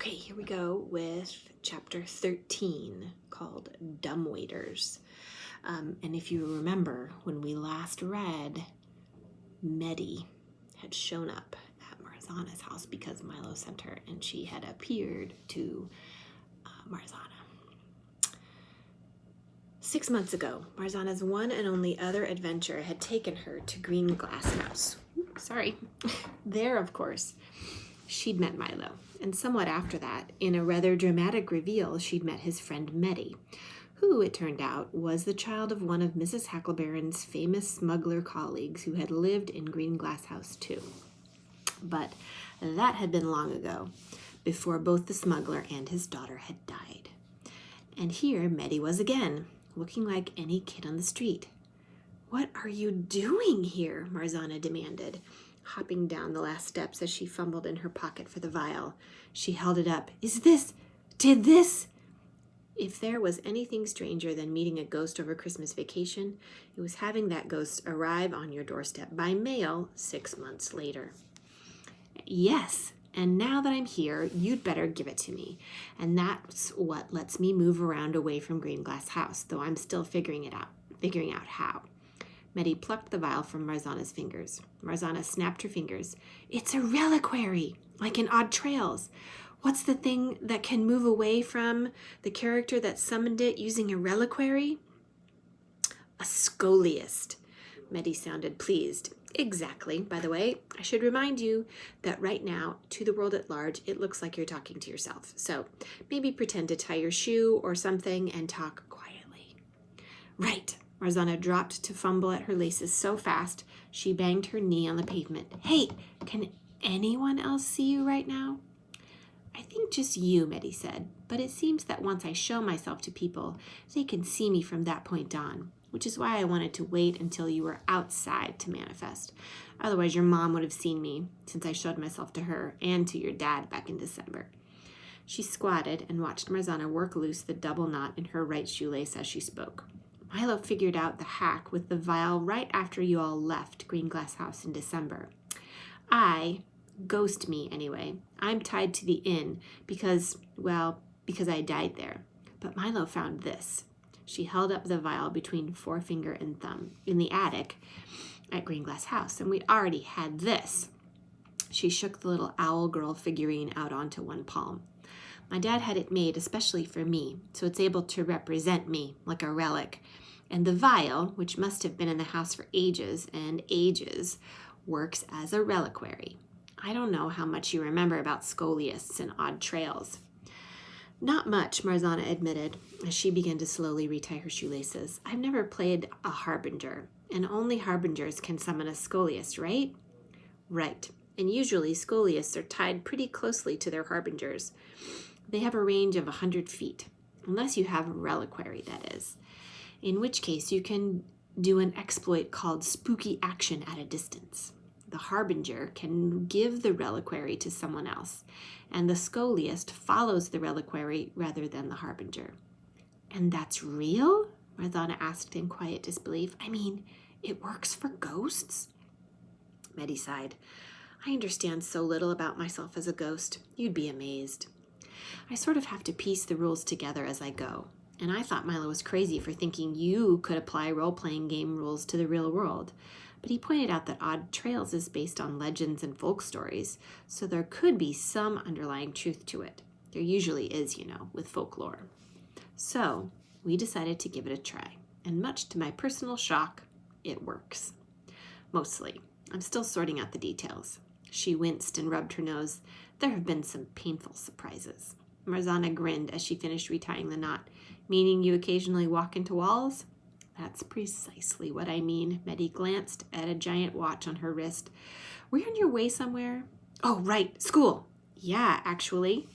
Okay, here we go with chapter 13 called Dumbwaiters. And if you remember, when we last read, Medi had shown up at Marzana's house because Milo sent her, and she had appeared to Marzana. 6 months ago, Marzana's one and only other adventure had taken her to Green Glass House. There, of course, she'd met Milo, and somewhat after that, in a rather dramatic reveal, she'd met his friend Medi, who, it turned out, was the child of one of Mrs. Hacklebaron's famous smuggler colleagues who had lived in Green Glass House too. But that had been long ago, before both the smuggler and his daughter had died. And here Medi was again, looking like any kid on the street. "What are you doing here?" Marzana demanded, hopping down the last steps as she fumbled in her pocket for the vial. She held it up. Did this? If there was anything stranger than meeting a ghost over Christmas vacation, it was having that ghost arrive on your doorstep by mail 6 months later. "Yes, and now that I'm here, you'd better give it to me. And that's what lets me move around away from Green Glass House, though I'm still figuring out how." Medi plucked the vial from Marzana's fingers. Marzana snapped her fingers. "It's a reliquary, like in Odd Trails. What's the thing that can move away from the character that summoned it using a reliquary?" "A scholiast." Medi sounded pleased. "Exactly. By the way, I should remind you that right now, to the world at large, it looks like you're talking to yourself. So maybe pretend to tie your shoe or something and talk quietly." "Right." Marzana dropped to fumble at her laces so fast she banged her knee on the pavement. "Hey, can anyone else see you right now?" "I think just you," Medi said, "but it seems that once I show myself to people, they can see me from that point on, which is why I wanted to wait until you were outside to manifest. Otherwise, your mom would have seen me, since I showed myself to her and to your dad back in December." She squatted and watched Marzana work loose the double knot in her right shoelace as she spoke. "Milo figured out the hack with the vial right after you all left Green Glass House in December. Ghost me anyway. I'm tied to the inn because I died there. But Milo found this." She held up the vial between forefinger and thumb in the attic at Green Glass House, and we already had this. She shook the little owl girl figurine out onto one palm. "My dad had it made especially for me, so it's able to represent me like a relic. And the vial, which must have been in the house for ages and ages, works as a reliquary. I don't know how much you remember about scholiasts and Odd Trails." "Not much," Marzana admitted, as she began to slowly retie her shoelaces. "I've never played a harbinger, and only harbingers can summon a scholiast, right?" "Right, and usually scholiasts are tied pretty closely to their harbingers. They have a range of 100 feet, unless you have a reliquary, that is. In which case you can do an exploit called spooky action at a distance. The harbinger can give the reliquary to someone else, and the scholiast follows the reliquary rather than the harbinger." "And that's real?" Marzana asked in quiet disbelief. "I mean, it works for ghosts?" Medi sighed. "I understand so little about myself as a ghost. You'd be amazed. I sort of have to piece the rules together as I go. And I thought Milo was crazy for thinking you could apply role-playing game rules to the real world. But he pointed out that Odd Trails is based on legends and folk stories, so there could be some underlying truth to it. There usually is, with folklore. So we decided to give it a try. And much to my personal shock, it works. Mostly. I'm still sorting out the details." She winced and rubbed her nose. "There have been some painful surprises." Marzana grinned as she finished retying the knot. "Meaning you occasionally walk into walls?" "That's precisely what I mean." Medi glanced at a giant watch on her wrist. "Were you on your way somewhere?" "Oh, right, school." "Yeah, actually."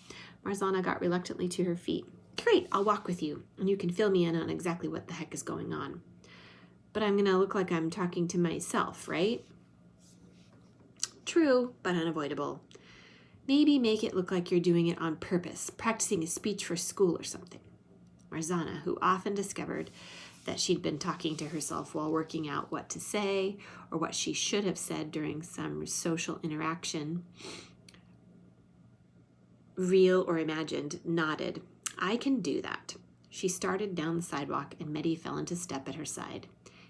Marzana got reluctantly to her feet. "Great, I'll walk with you, and you can fill me in on exactly what the heck is going on." "But I'm going to look like I'm talking to myself, right?" "True, but unavoidable. Maybe make it look like you're doing it on purpose, practicing a speech for school or something." Marzana, who often discovered that she'd been talking to herself while working out what to say or what she should have said during some social interaction, real or imagined, nodded. I can do that. She started down the sidewalk and Meddy fell into step at her side.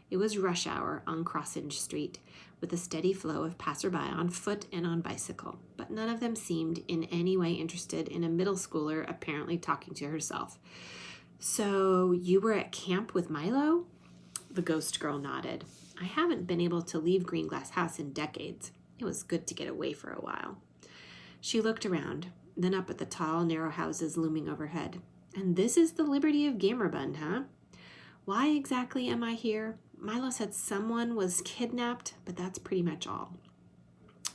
It was rush hour on Crossage Street, with a steady flow of passerby on foot and on bicycle, but none of them seemed in any way interested in a middle schooler apparently talking to herself. So you were at camp with Milo? The ghost girl nodded. I haven't been able to leave Greenglass House in decades. It was good to get away for a while. She looked around, then up at the tall, narrow houses looming overhead. And this is the Liberty of Gamerbund, huh? Why exactly am I here? Milo said someone was kidnapped, but that's pretty much all.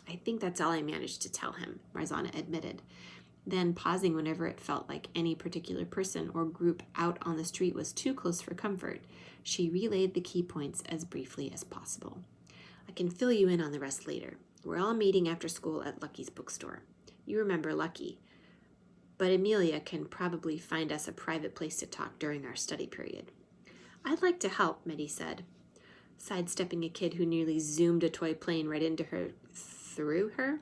I think that's all I managed to tell him, Marzana admitted. Then, pausing whenever it felt like any particular person or group out on the street was too close for comfort, she relayed the key points as briefly as possible. I can fill you in on the rest later. We're all meeting after school at Lucky's bookstore. You remember Lucky, but Amelia can probably find us a private place to talk during our study period. I'd like to help, Meddy said, sidestepping a kid who nearly zoomed a toy plane right into her, through her.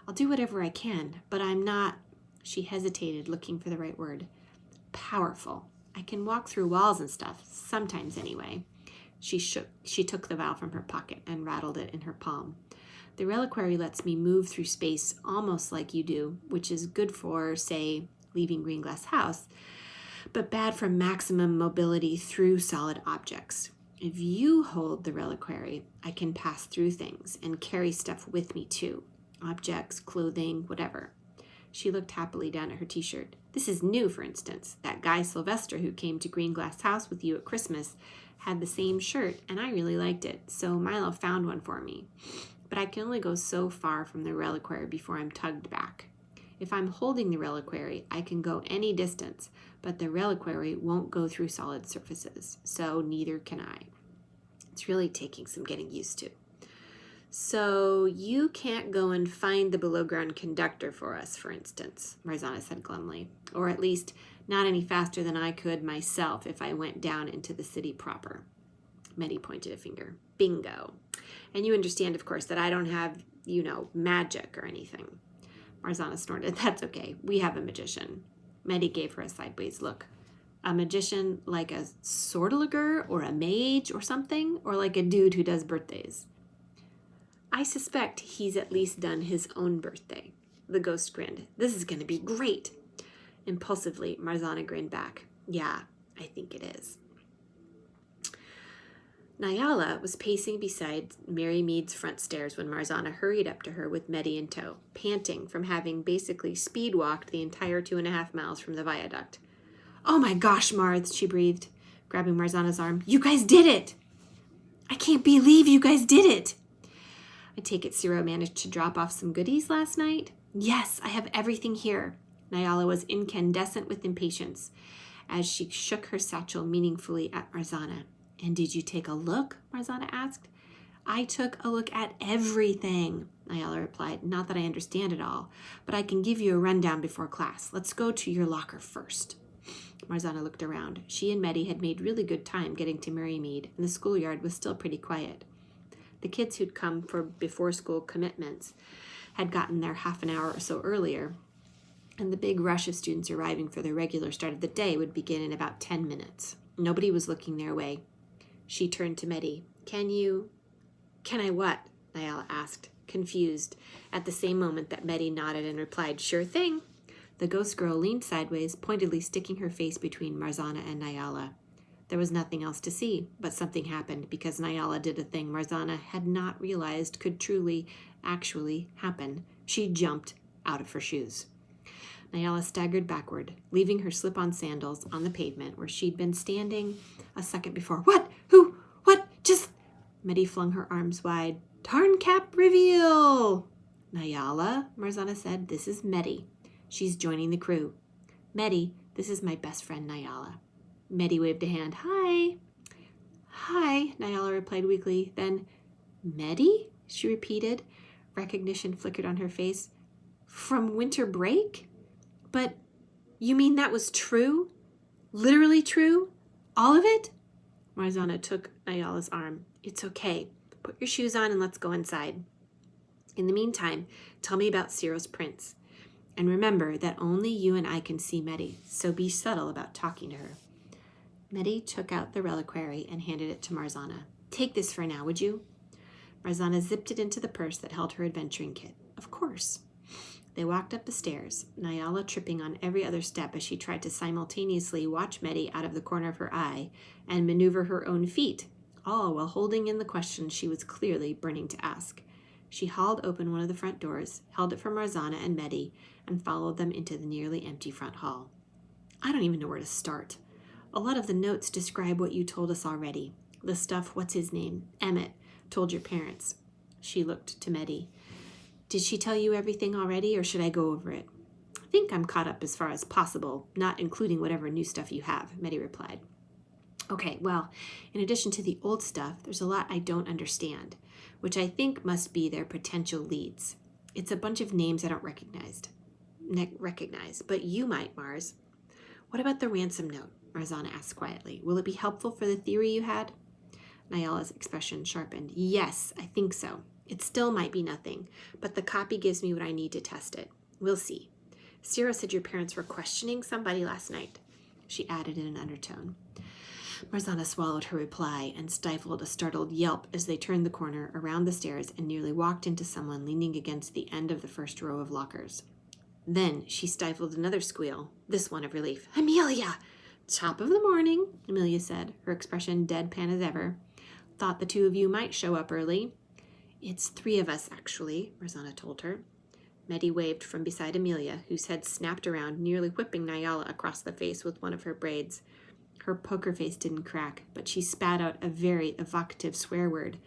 I'll do whatever I can, but I'm not, she hesitated, looking for the right word, powerful. I can walk through walls and stuff, sometimes anyway. She took the vial from her pocket and rattled it in her palm. The reliquary lets me move through space almost like you do, which is good for, say, leaving Greenglass House, but bad for maximum mobility through solid objects. If you hold the reliquary, I can pass through things and carry stuff with me too. Objects, clothing, whatever. She looked happily down at her t-shirt. This is new, for instance. That guy Sylvester who came to Greenglass House with you at Christmas had the same shirt, and I really liked it, so Milo found one for me. But I can only go so far from the reliquary before I'm tugged back. If I'm holding the reliquary, I can go any distance, but the reliquary won't go through solid surfaces, so neither can I. It's really taking some getting used to. So you can't go and find the below-ground conductor for us, for instance, Marzana said glumly, or at least not any faster than I could myself if I went down into the city proper. Meddy pointed a finger. Bingo. And you understand, of course, that I don't have, magic or anything. Marzana snorted. That's okay. We have a magician. Meddy gave her a sideways look. A magician like a sortleger or a mage or something? Or like a dude who does birthdays? I suspect he's at least done his own birthday. The ghost grinned. This is going to be great. Impulsively, Marzana grinned back. Yeah, I think it is. Nyala was pacing beside Mary Mead's front stairs when Marzana hurried up to her with Meddy in tow, panting from having basically speed-walked the entire 2.5 miles from the viaduct. Oh my gosh, Marth, she breathed, grabbing Marzana's arm. You guys did it! I can't believe you guys did it! I take it Ciro managed to drop off some goodies last night? Yes, I have everything here. Nyala was incandescent with impatience as she shook her satchel meaningfully at Marzana. And did you take a look? Marzana asked. I took a look at everything, Nyala replied. Not that I understand it all, but I can give you a rundown before class. Let's go to your locker first. Marzana looked around. She and Meddy had made really good time getting to Marymead, and the schoolyard was still pretty quiet. The kids who'd come for before-school commitments had gotten there half an hour or so earlier, and the big rush of students arriving for the regular start of the day would begin in about 10 minutes. Nobody was looking their way. She turned to Meddy. Can I what? Nyala asked, confused, at the same moment that Meddy nodded and replied, Sure thing. The ghost girl leaned sideways, pointedly sticking her face between Marzana and Nyala. There was nothing else to see, but something happened because Nyala did a thing Marzana had not realized could truly, actually happen. She jumped out of her shoes. Nyala staggered backward, leaving her slip-on sandals on the pavement where she'd been standing a second before. What? Who? What? Just... Meddy flung her arms wide. Tarncap reveal! Nyala, Marzana said, this is Meddy. She's joining the crew. Meddy, this is my best friend Nyala. Meddy waved a hand. Hi. Hi, Nyala replied weakly. Then, Meddy? She repeated. Recognition flickered on her face. From winter break? But you mean that was true? Literally true? All of it? Marzana took Nyala's arm. It's okay. Put your shoes on and let's go inside. In the meantime, tell me about Ciro's prince. And remember that only you and I can see Medi, so be subtle about talking to her. Medi took out the reliquary and handed it to Marzana. Take this for now, would you? Marzana zipped it into the purse that held her adventuring kit. Of course. They walked up the stairs, Nyala tripping on every other step as she tried to simultaneously watch Medi out of the corner of her eye and maneuver her own feet, all while holding in the question she was clearly burning to ask. She hauled open one of the front doors, held it for Marzana and Medi, and followed them into the nearly empty front hall. I don't even know where to start. A lot of the notes describe what you told us already. The stuff, what's his name? Emmett, told your parents. She looked to Medi. Did she tell you everything already, or should I go over it? I think I'm caught up as far as possible, not including whatever new stuff you have, Medi replied. Okay, well, in addition to the old stuff, there's a lot I don't understand, which I think must be their potential leads. It's a bunch of names I don't recognize, but you might, Mars. What about the ransom note? Marzana asked quietly. Will it be helpful for the theory you had? Nyala's expression sharpened. Yes, I think so. It still might be nothing, but the copy gives me what I need to test it. We'll see. Cyril said your parents were questioning somebody last night, she added in an undertone. Marzana swallowed her reply and stifled a startled yelp as they turned the corner around the stairs and nearly walked into someone leaning against the end of the first row of lockers. Then she stifled another squeal, this one of relief. Amelia! Top of the morning, Amelia said, her expression deadpan as ever. Thought the two of you might show up early. It's 3 of us, actually, Marzana told her. Medi waved from beside Amelia, whose head snapped around, nearly whipping Nyala across the face with one of her braids. Her poker face didn't crack, but she spat out a very evocative swear word.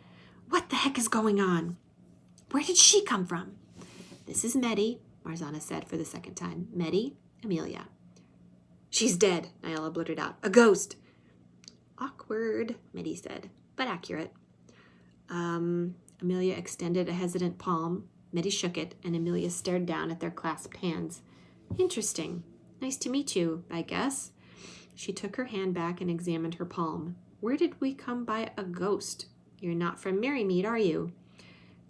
What the heck is going on? Where did she come from? This is Medi, Marzana said for the second time. Medi, Amelia. She's dead, Nyala blurted out. A ghost. Awkward, Medi said, but accurate. Amelia extended a hesitant palm. Medi shook it, and Amelia stared down at their clasped hands. Interesting. Nice to meet you, I guess. She took her hand back and examined her palm. Where did we come by a ghost? You're not from Merrymead, are you?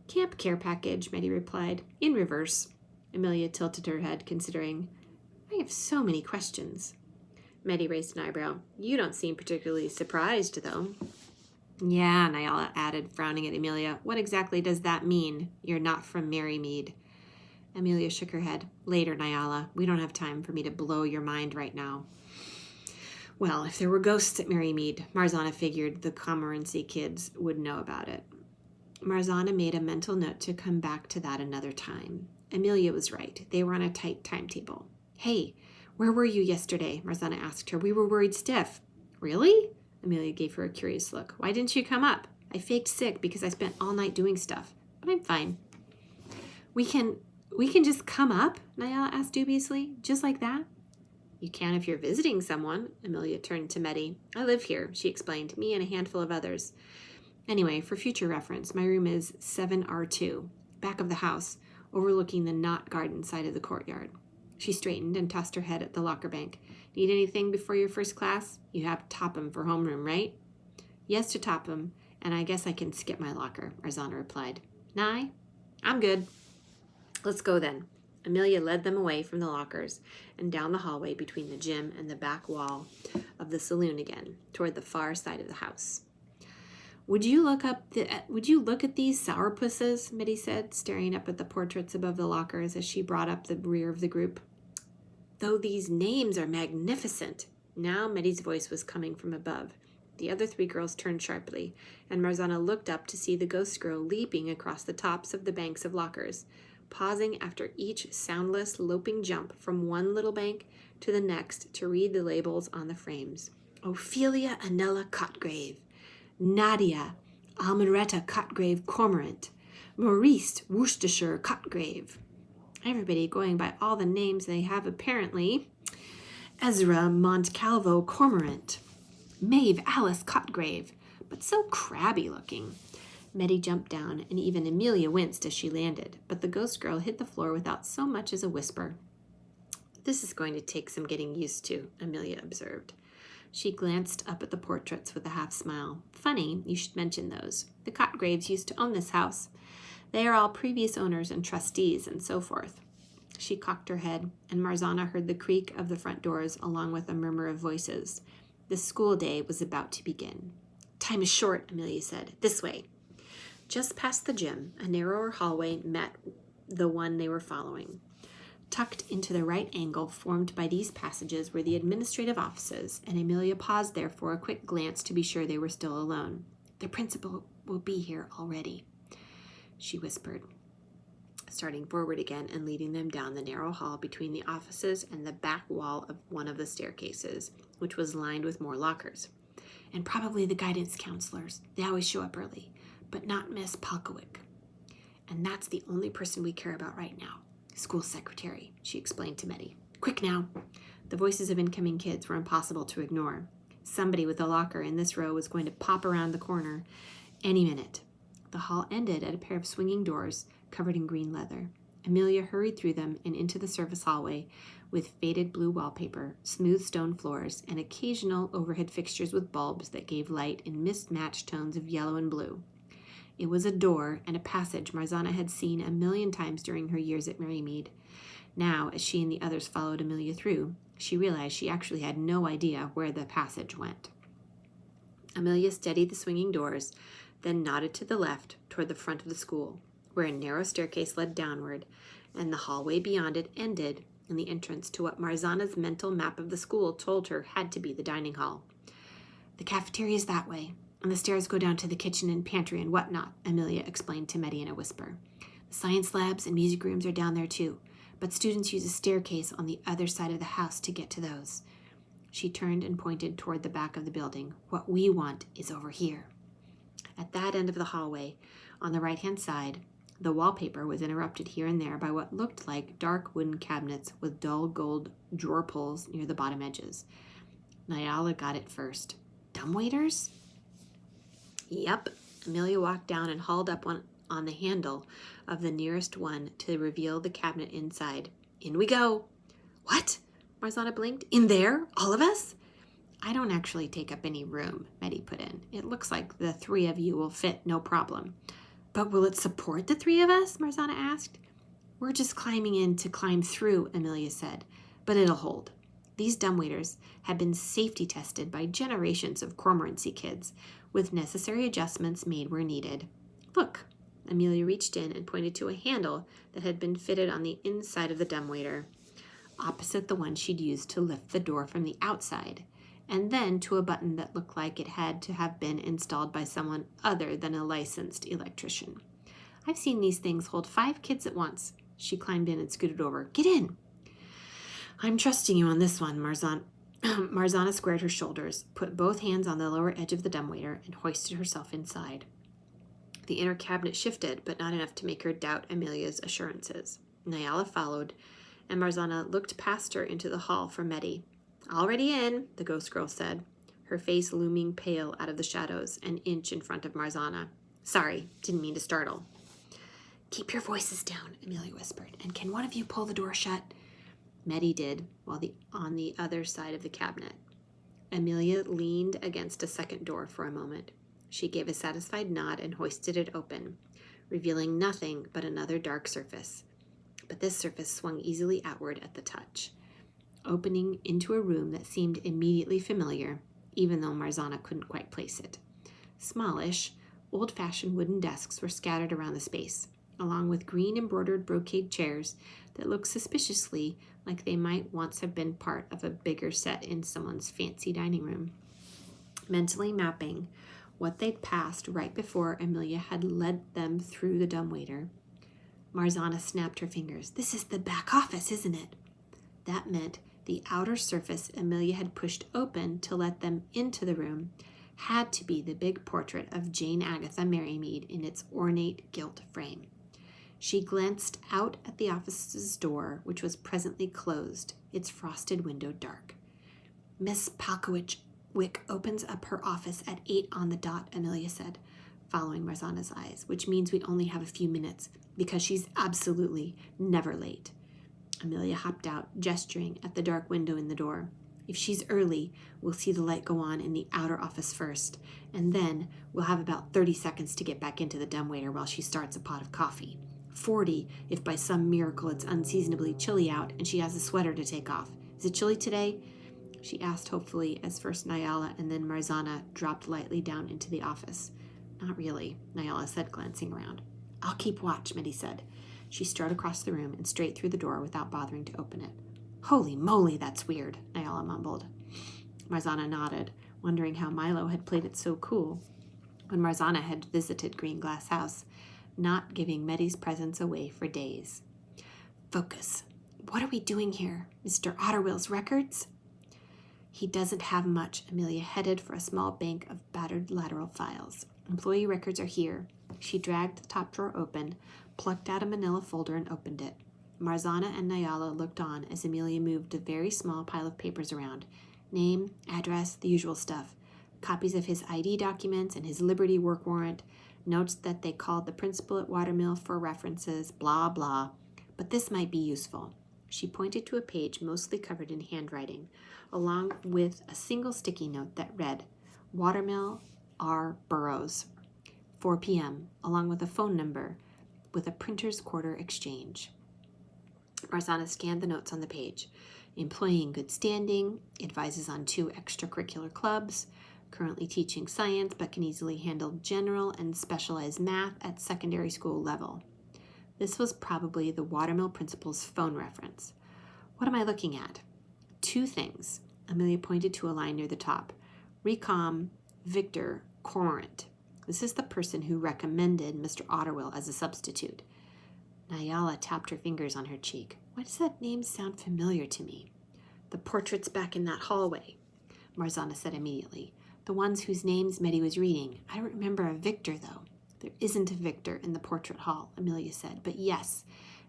Camp care package, Medi replied. In reverse. Amelia tilted her head, considering. I have so many questions. Medi raised an eyebrow. You don't seem particularly surprised, though. Yeah, Nyala added, frowning at Amelia. What exactly does that mean? You're not from Merrymead. Amelia shook her head. Later, Nyala. We don't have time for me to blow your mind right now. Well, if there were ghosts at Merrymead, Marzana figured the Cormorancy kids would know about it. Marzana made a mental note to come back to that another time. Amelia was right. They were on a tight timetable. Hey, where were you yesterday? Marzana asked her. We were worried stiff. Really? Amelia gave her a curious look. Why didn't you come up? I faked sick because I spent all night doing stuff, but I'm fine. We can just come up? Nyala asked dubiously. Just like that? You can if you're visiting someone. Amelia turned to Medi. I live here, she explained, me and a handful of others. Anyway, for future reference, my room is 7R2, back of the house, overlooking the knot garden side of the courtyard. She straightened and tossed her head at the locker bank. Need anything before your first class? You have Topham for homeroom, right? Yes to Topham, and I guess I can skip my locker, Marzana replied. Nye? I'm good. Let's go then. Amelia led them away from the lockers and down the hallway between the gym and the back wall of the saloon again, toward the far side of the house. Would you look at these sourpusses? Medi said, staring up at the portraits above the lockers as she brought up the rear of the group. Though these names are magnificent. Now Medi's voice was coming from above. The other 3 girls turned sharply, and Marzana looked up to see the ghost girl leaping across the tops of the banks of lockers, pausing after each soundless, loping jump from one little bank to the next to read the labels on the frames. Ophelia Anella Cotgrave, Nadia Almeretta Cotgrave Cormorant, Maurice Worcestershire Cotgrave. Everybody going by all the names they have apparently. Ezra Montcalvo Cormorant, Maeve Alice Cotgrave, but so crabby looking. Medi jumped down, and even Amelia winced as she landed, but the ghost girl hit the floor without so much as a whisper. This is going to take some getting used to, Amelia observed. She glanced up at the portraits with a half smile. Funny, you should mention those. The Cotgraves used to own this house. They are all previous owners and trustees and so forth. She cocked her head, and Marzana heard the creak of the front doors along with a murmur of voices. The school day was about to begin. "Time is short," Amelia said. "This way." Just past the gym, a narrower hallway met the one they were following. Tucked into the right angle formed by these passages were the administrative offices, and Amelia paused there for a quick glance to be sure they were still alone. "The principal will be here already," she whispered, starting forward again and leading them down the narrow hall between the offices and the back wall of one of the staircases, which was lined with more lockers. "And probably the guidance counselors. They always show up early, but not Miss Palkowick. And that's the only person we care about right now. School secretary," she explained to Meddy. "Quick now." The voices of incoming kids were impossible to ignore. Somebody with a locker in this row was going to pop around the corner any minute. The hall ended at a pair of swinging doors covered in green leather. Amelia hurried through them and into the service hallway with faded blue wallpaper, smooth stone floors, and occasional overhead fixtures with bulbs that gave light in mismatched tones of yellow and blue. It was a door and a passage Marzana had seen a million times during her years at Marymead. Now, as she and the others followed Amelia through, she realized she actually had no idea where the passage went. Amelia steadied the swinging doors, then nodded to the left toward the front of the school, where a narrow staircase led downward, and the hallway beyond it ended in the entrance to what Marzana's mental map of the school told her had to be the dining hall. "The cafeteria is that way, and the stairs go down to the kitchen and pantry and whatnot," Amelia explained to Meddy in a whisper. "The science labs and music rooms are down there too, but students use a staircase on the other side of the house to get to those." She turned and pointed toward the back of the building. "What we want is over here." At that end of the hallway, on the right-hand side, the wallpaper was interrupted here and there by what looked like dark wooden cabinets with dull gold drawer pulls near the bottom edges. Nyala got it first. "Dumbwaiters?" "Yep." Amelia walked down and hauled up one on the handle of the nearest one to reveal the cabinet inside. "In we go." "What?" Marzana blinked. "In there? All of us?" "I don't actually take up any room," Meddy put in. "It looks like the three of you will fit no problem." "But will it support the three of us?" Marzana asked. "We're just climbing in to climb through," Amelia said. "But it'll hold. These dumbwaiters have been safety tested by generations of Cormorancy kids, with necessary adjustments made where needed. Look." Amelia reached in and pointed to a handle that had been fitted on the inside of the dumbwaiter, opposite the one she'd used to lift the door from the outside, and then to a button that looked like it had to have been installed by someone other than a licensed electrician. "I've seen these things hold 5 kids at once." She climbed in and scooted over. "Get in." "I'm trusting you on this one," Marzana squared her shoulders, put both hands on the lower edge of the dumbwaiter, and hoisted herself inside. The inner cabinet shifted, but not enough to make her doubt Amelia's assurances. Nyala followed, and Marzana looked past her into the hall for Meddy. "Already in," the ghost girl said, her face looming pale out of the shadows, an inch in front of Marzana. "Sorry, didn't mean to startle." "Keep your voices down," Amelia whispered, "and can one of you pull the door shut?" Meddy did, on the other side of the cabinet. Amelia leaned against a second door for a moment. She gave a satisfied nod and hoisted it open, revealing nothing but another dark surface. But this surface swung easily outward at the touch, opening into a room that seemed immediately familiar, even though Marzana couldn't quite place it. Smallish, old-fashioned wooden desks were scattered around the space, along with green embroidered brocade chairs that looked suspiciously like they might once have been part of a bigger set in someone's fancy dining room. Mentally mapping what they'd passed right before Amelia had led them through the dumbwaiter, Marzana snapped her fingers. "This is the back office, isn't it?" That meant the outer surface Amelia had pushed open to let them into the room had to be the big portrait of Jane Agatha Marymead in its ornate gilt frame. She glanced out at the office's door, which was presently closed, its frosted window dark. "Miss Palkowick opens up her office at 8 on the dot," Amelia said, following Marzana's eyes, "which means we only have a few minutes, because she's absolutely never late." Amelia hopped out, gesturing at the dark window in the door. "If she's early, we'll see the light go on in the outer office first, and then we'll have about 30 seconds to get back into the dumbwaiter while she starts a pot of coffee. 40 if by some miracle it's unseasonably chilly out and she has a sweater to take off. Is it chilly today? She asked hopefully as first Nyala and then Marzana dropped lightly down into the office. Not really, Nyala said, glancing around. I'll keep watch, Mitty said. She strode across the room and straight through the door without bothering to open it. Holy moly, that's weird, Nyala mumbled. Marzana nodded, wondering how Milo had played it so cool when Marzana had visited Green Glass House, not giving Meddy's presence away for days. Focus. What are we doing here? Mr. Otterwill's records? He doesn't have much. Amelia headed for a small bank of battered lateral files. Employee records are here. She dragged the top drawer open, plucked out a manila folder, and opened it. Marzana and Nyala looked on as Amelia moved a very small pile of papers around. Name, address, the usual stuff. Copies of his ID documents and his Liberty work warrant. Notes that they called the principal at Watermill for references, blah, blah. But this might be useful. She pointed to a page mostly covered in handwriting, along with a single sticky note that read, Watermill R. Burroughs, 4 p.m., along with a phone number with a printer's quarter exchange. Marzana scanned the notes on the page. Employee in good standing, advises on 2 extracurricular clubs, currently teaching science but can easily handle general and specialized math at secondary school level. This was probably the Watermill principal's phone reference. What am I looking at? 2 things. Amelia pointed to a line near the top. Recom Victor Cormorant. This is the person who recommended Mr. Otterwill as a substitute. Nyala tapped her fingers on her cheek. Why does that name sound familiar to me? The portraits back in that hallway, Marzana said immediately. The ones whose names Meddy was reading. I don't remember a Victor, though. There isn't a Victor in the portrait hall, Amelia said. But yes,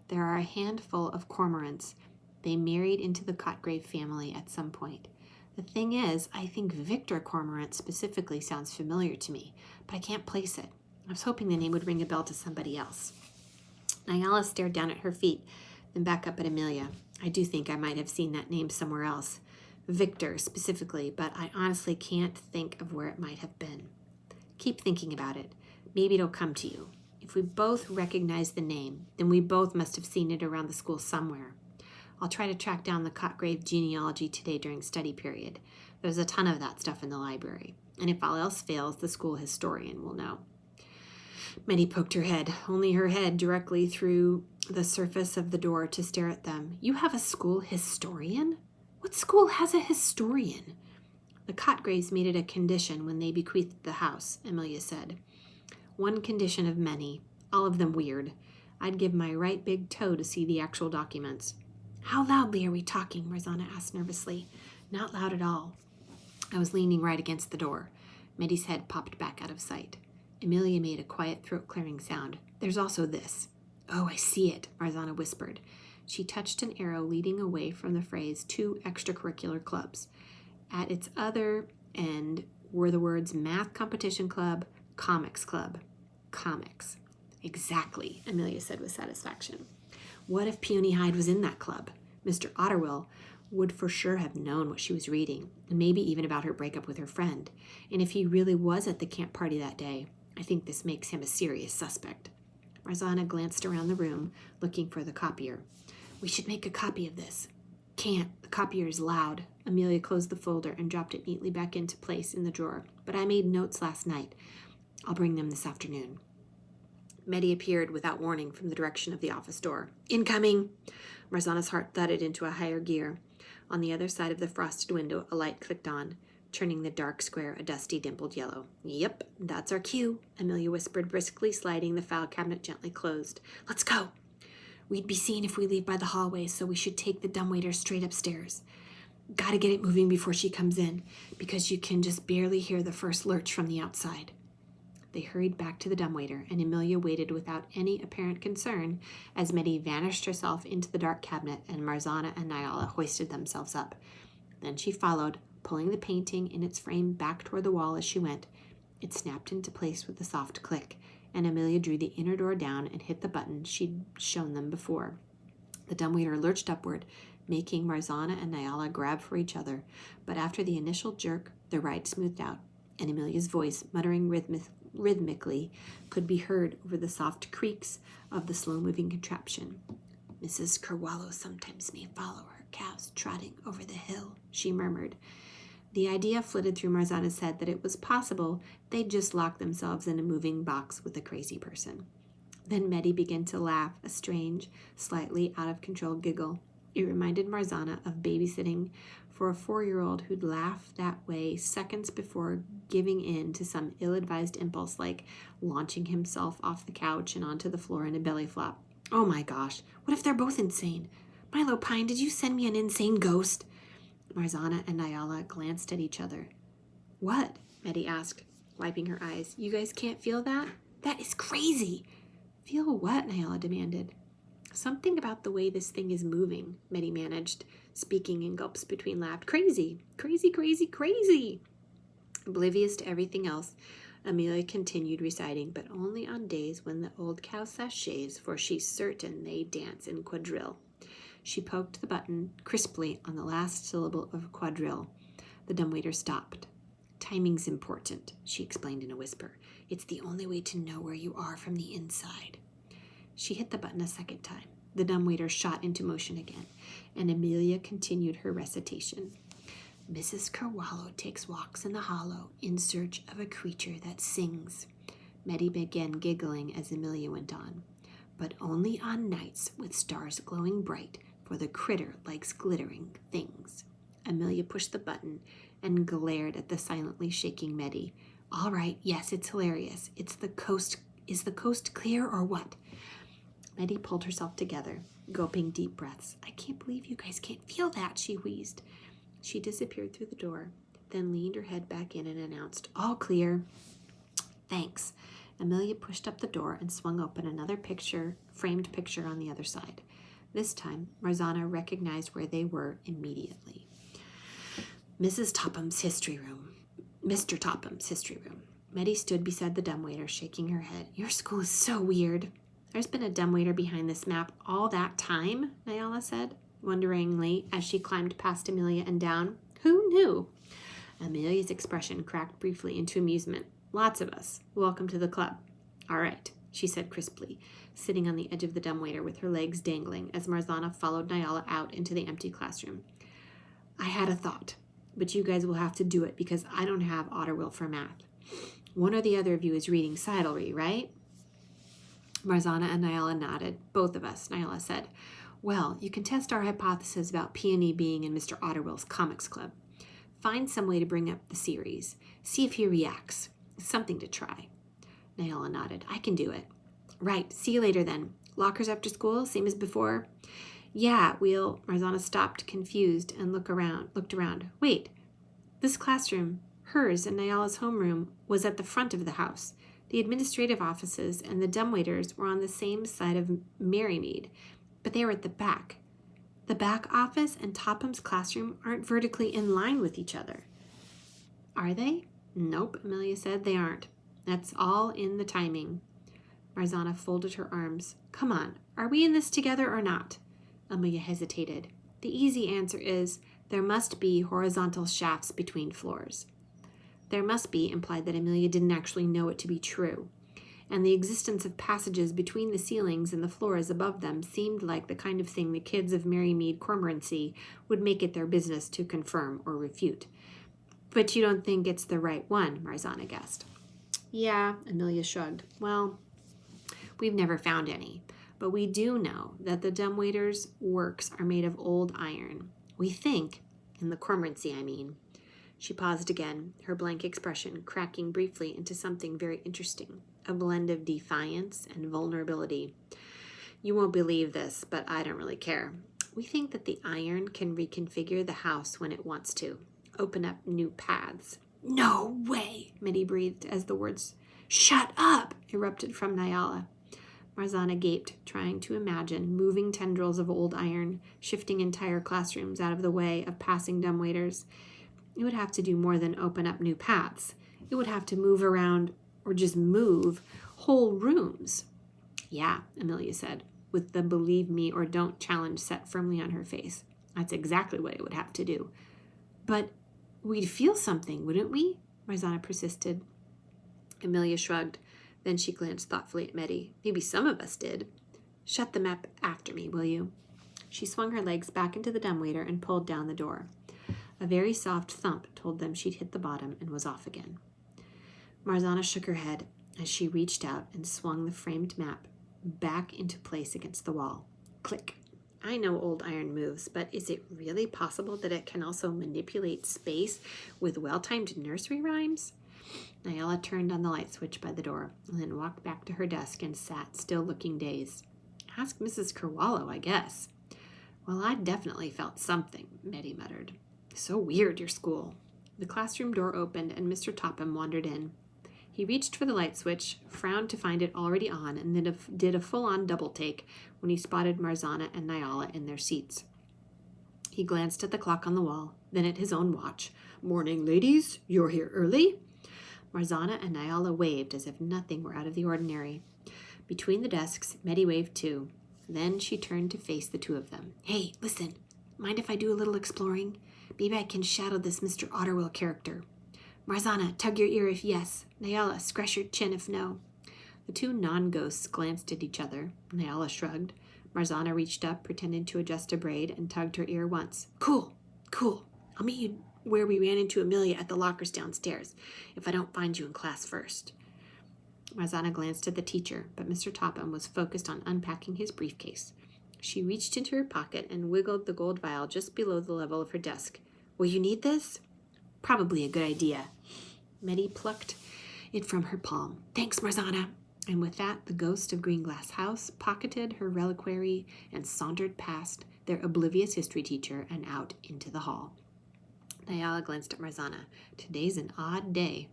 there are a handful of Cormorants. They married into the Cotgrave family at some point. The thing is, I think Victor Cormorant specifically sounds familiar to me, but I can't place it. I was hoping the name would ring a bell to somebody else. Nyala stared down at her feet, then back up at Amelia. I do think I might have seen that name somewhere else. Victor, specifically, but I honestly can't think of where it might have been. Keep thinking about it. Maybe it'll come to you. If we both recognize the name, then we both must have seen it around the school somewhere. I'll try to track down the Cotgrave genealogy today during study period. There's a ton of that stuff in the library. And if all else fails, the school historian will know. Meddy poked her head, only her head directly through the surface of the door to stare at them. You have a school historian? What school has a historian? The Cotgraves made it a condition when they bequeathed the house, Amelia said. One condition of many, all of them weird. I'd give my right big toe to see the actual documents. How loudly are we talking? Marzana asked nervously. Not loud at all. I was leaning right against the door. Meddy's head popped back out of sight. Amelia made a quiet throat-clearing sound. There's also this. Oh, I see it, Marzana whispered. She touched an arrow leading away from the phrase 2 extracurricular clubs. At its other end were the words Math Competition Club, Comics Club. Comics. Exactly, Amelia said with satisfaction. What if Peony Hyde was in that club? Mr. Otterwill would for sure have known what she was reading, and maybe even about her breakup with her friend. And if he really was at the camp party that day, I think this makes him a serious suspect. Marzana glanced around the room, looking for the copier. We should make a copy of this. Can't. The copier is loud. Amelia closed the folder and dropped it neatly back into place in the drawer. But I made notes last night. I'll bring them this afternoon. Meddy appeared without warning from the direction of the office door. Incoming! Marzana's heart thudded into a higher gear. On the other side of the frosted window, a light clicked on, turning the dark square a dusty, dimpled yellow. Yep, that's our cue, Amelia whispered, briskly sliding the file cabinet gently closed. Let's go! We'd be seen if we leave by the hallway, so we should take the dumbwaiter straight upstairs. Gotta get it moving before she comes in, because you can just barely hear the first lurch from the outside. They hurried back to the dumbwaiter, and Amelia waited without any apparent concern as Meddy vanished herself into the dark cabinet and Marzana and Nyala hoisted themselves up. Then she followed, pulling the painting in its frame back toward the wall as she went. It snapped into place with a soft click, and Amelia drew the inner door down and hit the button she'd shown them before. The dumbwaiter lurched upward, making Marzana and Nyala grab for each other, but after the initial jerk, the ride smoothed out, and Amelia's voice, muttering rhythmically could be heard over the soft creaks of the slow-moving contraption. Mrs. Kerwallow sometimes may follow her cows trotting over the hill, she murmured. The idea flitted through Marzana's head that it was possible they'd just locked themselves in a moving box with a crazy person. Then Meddy began to laugh, a strange, slightly out-of-control giggle. It reminded Marzana of babysitting for a 4-year-old who'd laugh that way seconds before giving in to some ill-advised impulse like launching himself off the couch and onto the floor in a belly flop. Oh my gosh, what if they're both insane? Milo Pine, did you send me an insane ghost? Marzana and Nyala glanced at each other. What? Meddy asked, wiping her eyes. You guys can't feel that? That is crazy. Feel what? Nyala demanded. Something about the way this thing is moving, Meddy managed, speaking in gulps between laughs. Crazy, crazy, crazy, crazy. Oblivious to everything else, Amelia continued reciting, but only on days when the old cow sachets, for she's certain they dance in quadrille. She poked the button crisply on the last syllable of quadrille. The dumbwaiter stopped. Timing's important, she explained in a whisper. It's the only way to know where you are from the inside. She hit the button a second time. The dumbwaiter shot into motion again, and Amelia continued her recitation. Mrs. Kerwallow takes walks in the hollow in search of a creature that sings. Meddy began giggling as Amelia went on. But only on nights with stars glowing bright, for the critter likes glittering things. Amelia pushed the button and glared at the silently shaking Meddy. All right, yes, it's hilarious. Is the coast clear or what? Meddy pulled herself together, gulping deep breaths. I can't believe you guys can't feel that, she wheezed. She disappeared through the door, then leaned her head back in and announced, all clear. Thanks. Amelia pushed up the door and swung open another framed picture on the other side. This time, Marzana recognized where they were immediately. Mrs. Topham's history room. Mr. Topham's history room. Meddy stood beside the dumbwaiter, shaking her head. Your school is so weird. There's been a dumbwaiter behind this map all that time, Nyala said, wonderingly as she climbed past Amelia and down. Who knew? Amelia's expression cracked briefly into amusement. Lots of us. Welcome to the club. All right, she said crisply, sitting on the edge of the dumbwaiter with her legs dangling as Marzana followed Nyala out into the empty classroom. I had a thought, but you guys will have to do it because I don't have Otterwill for math. One or the other of you is reading Sidlery, right? Marzana and Nyala nodded. Both of us, Nyala said. Well, you can test our hypothesis about Peony being in Mr. Otterwill's comics club. Find some way to bring up the series. See if he reacts. Something to try. Nyala nodded. I can do it. Right. See you later then. Lockers after school, same as before? Yeah, we'll... Marzana stopped, confused, and looked around. Wait. This classroom, hers and Nyala's homeroom, was at the front of the house. The administrative offices and the dumbwaiters were on the same side of Merrymead, but they were at the back. The back office and Topham's classroom aren't vertically in line with each other. Are they? Nope, Amelia said. They aren't. That's all in the timing. Marzana folded her arms. Come on, are we in this together or not? Amelia hesitated. The easy answer is there must be horizontal shafts between floors. There must be implied that Amelia didn't actually know it to be true, and the existence of passages between the ceilings and the floors above them seemed like the kind of thing the kids of Merrymead Cormorancy would make it their business to confirm or refute. But you don't think it's the right one, Marzana guessed. Yeah, Amelia shrugged. Well, we've never found any, but we do know that the dumbwaiter's works are made of old iron. We think, in the Cormorancy, I mean. She paused again, her blank expression cracking briefly into something very interesting, a blend of defiance and vulnerability. You won't believe this, but I don't really care. We think that the iron can reconfigure the house when it wants to, open up new paths. No way, Meddy breathed as the words, Shut up, erupted from Nyala. Marzana gaped, trying to imagine moving tendrils of old iron, shifting entire classrooms out of the way of passing dumbwaiters. It would have to do more than open up new paths. It would have to move around, or just move, whole rooms. Yeah, Amelia said, with the believe me or don't challenge set firmly on her face. That's exactly what it would have to do. But we'd feel something, wouldn't we? Marzana persisted. Amelia shrugged. Then she glanced thoughtfully at Meddy. Maybe some of us did. Shut the map after me, will you? She swung her legs back into the dumbwaiter and pulled down the door. A very soft thump told them she'd hit the bottom and was off again. Marzana shook her head as she reached out and swung the framed map back into place against the wall. Click. I know old iron moves, but is it really possible that it can also manipulate space with well-timed nursery rhymes? Nyala turned on the light switch by the door and then walked back to her desk and sat, still looking dazed. Ask Mrs. Kerwallow, I guess. Well, I definitely felt something, Meddy muttered. So weird, your school. The classroom door opened and Mr. Topham wandered in. He reached for the light switch, frowned to find it already on, and then did a full-on double take when he spotted Marzana and Nyala in their seats. He glanced at the clock on the wall, then at his own watch. Morning, ladies. You're here early? Marzana and Nyala waved as if nothing were out of the ordinary. Between the desks, Meddy waved too. Then she turned to face the two of them. Hey, listen. Mind if I do a little exploring? Maybe I can shadow this Mr. Otterwell character. Marzana, tug your ear if yes. Nyala, scratch your chin if no. The two non-ghosts glanced at each other. Nyala shrugged. Marzana reached up, pretending to adjust a braid, and tugged her ear once. Cool. I'll meet you where we ran into Amelia at the lockers downstairs, if I don't find you in class first. Marzana glanced at the teacher, but Mr. Topham was focused on unpacking his briefcase. She reached into her pocket and wiggled the gold vial just below the level of her desk. Will you need this? Probably a good idea. Meddy plucked it from her palm. Thanks, Marzana. And with that, the ghost of Greenglass House pocketed her reliquary and sauntered past their oblivious history teacher and out into the hall. Nyala glanced at Marzana. Today's an odd day.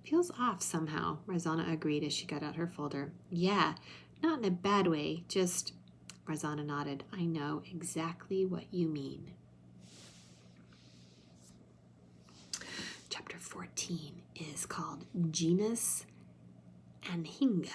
Feels off somehow, Marzana agreed as she got out her folder. Yeah, not in a bad way, just... Marzana nodded. I know exactly what you mean. Chapter 14 is called Genus Anhinga.